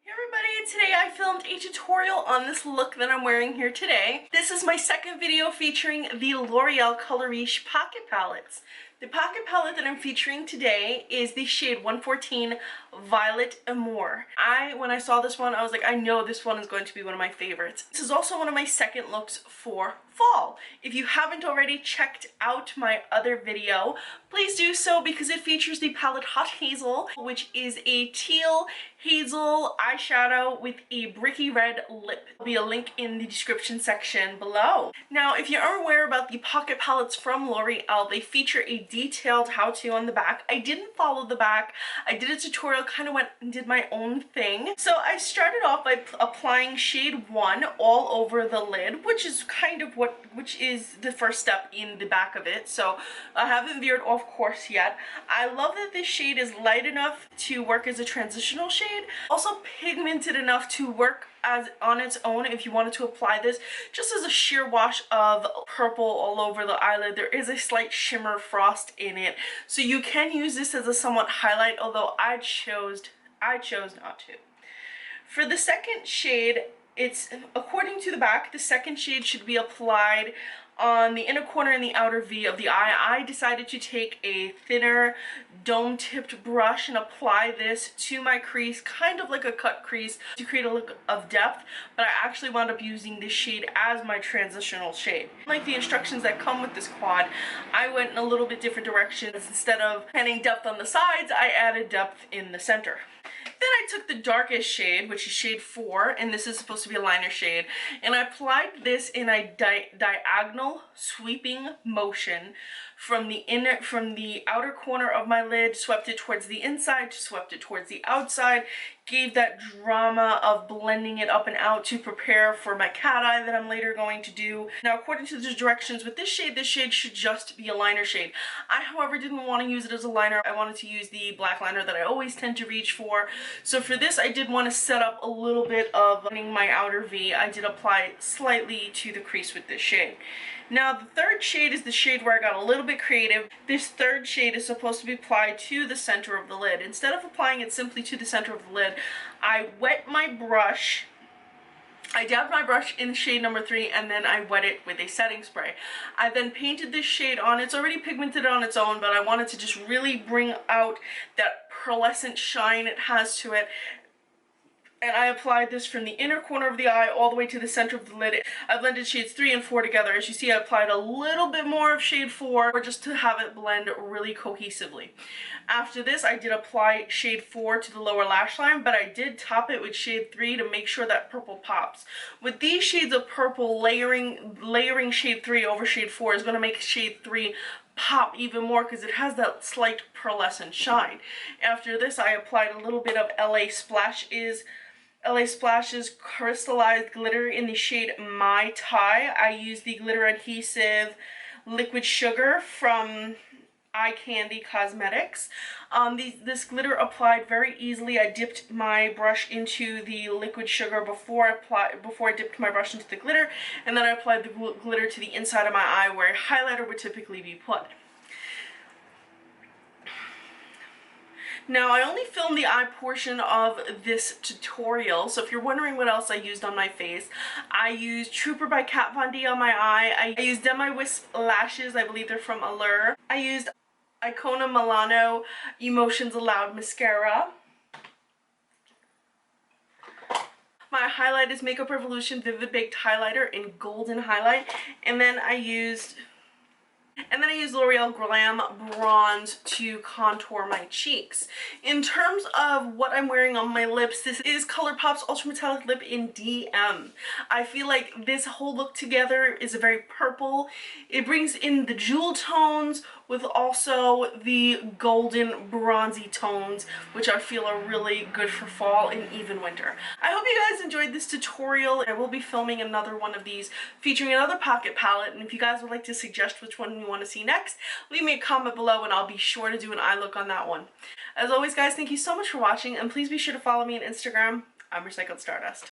Hey everybody, today I filmed a tutorial on this look that I'm wearing here today. This is my second video featuring the L'Oreal Color Riche Pocket Palettes. The pocket palette that I'm featuring today is the shade 114 Violet Amor. When I saw this one, I was like, I know this one is going to be one of my favorites. This is also one of my second looks for fall. If you haven't already checked out my other video, please do so because it features the palette Hot Hazel, which is a teal hazel eyeshadow with a bricky red lip. There'll be a link in the description section below. Now, if you're unaware about the pocket palettes from L'Oreal, they feature a detailed how-to on the back. I didn't follow the back. I did a tutorial, kind of went and did my own thing. So I started off by applying shade 1 all over the lid, which is the first step in the back of it. So I haven't veered off course yet. I love that this shade is light enough to work as a transitional shade, also pigmented enough to work as on its own if you wanted to apply this just as a sheer wash of purple all over the eyelid. There is a slight shimmer frost in it, so you can use this as a somewhat highlight, although I chose not to. For the second shade, it's according to the back, the second shade should be applied on the inner corner and the outer V of the eye. I decided to take a thinner dome-tipped brush and apply this to my crease, kind of like a cut crease, to create a look of depth, but I actually wound up using this shade as my transitional shade. Like the instructions that come with this quad, I went in a little bit different directions. Instead of adding depth on the sides, I added depth in the center. Then I took the darkest shade, which is shade 4, and this is supposed to be a liner shade, and I applied this in a diagonal sweeping motion from the outer corner of my lid, swept it towards the inside, swept it towards the outside, gave that drama of blending it up and out to prepare for my cat eye that I'm later going to do. Now, according to the directions with this shade should just be a liner shade. I, however, didn't want to use it as a liner. I wanted to use the black liner that I always tend to reach for. So for this, I did want to set up a little bit of my outer V. I did apply slightly to the crease with this shade. Now, the third shade is the shade where I got a little bit creative. This third shade is supposed to be applied to the center of the lid. Instead of applying it simply to the center of the lid, I wet my brush. I dabbed my brush in shade number 3 and then I wet it with a setting spray. I then painted this shade on. It's already pigmented on its own, but I wanted to just really bring out that pearlescent shine it has to it. And I applied this from the inner corner of the eye all the way to the center of the lid. I blended shades 3 and 4 together. As you see, I applied a little bit more of shade 4 just to have it blend really cohesively. After this, I did apply shade 4 to the lower lash line, but I did top it with shade 3 to make sure that purple pops. With these shades of purple, layering shade 3 over shade 4 is going to make shade 3 pop even more because it has that slight pearlescent shine. After this, I applied a little bit of LA Splash's crystallized glitter in the shade My Tai. I used the glitter adhesive liquid sugar from Eye Candy Cosmetics. This glitter applied very easily. I dipped my brush into the liquid sugar before I dipped my brush into the glitter, and then I applied the glitter to the inside of my eye where a highlighter would typically be put. Now, I only filmed the eye portion of this tutorial, so if you're wondering what else I used on my face, I used Trooper by Kat Von D on my eye. I used Demi Wisp lashes, I believe they're from Allure. I used Icona Milano Emotions Aloud mascara. My highlight is Makeup Revolution Vivid Baked Highlighter in Golden Highlight, and then I used L'Oreal Glam Bronze to contour my cheeks. In terms of what I'm wearing on my lips, this is ColourPop's Ultra Metallic Lip in DM. I feel like this whole look together is a very purple. It brings in the jewel tones with also the golden bronzy tones, which I feel are really good for fall and even winter. I hope you guys enjoyed this tutorial. I will be filming another one of these featuring another pocket palette, and if you guys would like to suggest which one you want to see next, leave me a comment below and I'll be sure to do an eye look on that one. As always, guys, thank you so much for watching, and please be sure to follow me on Instagram. I'm Recycled Stardust.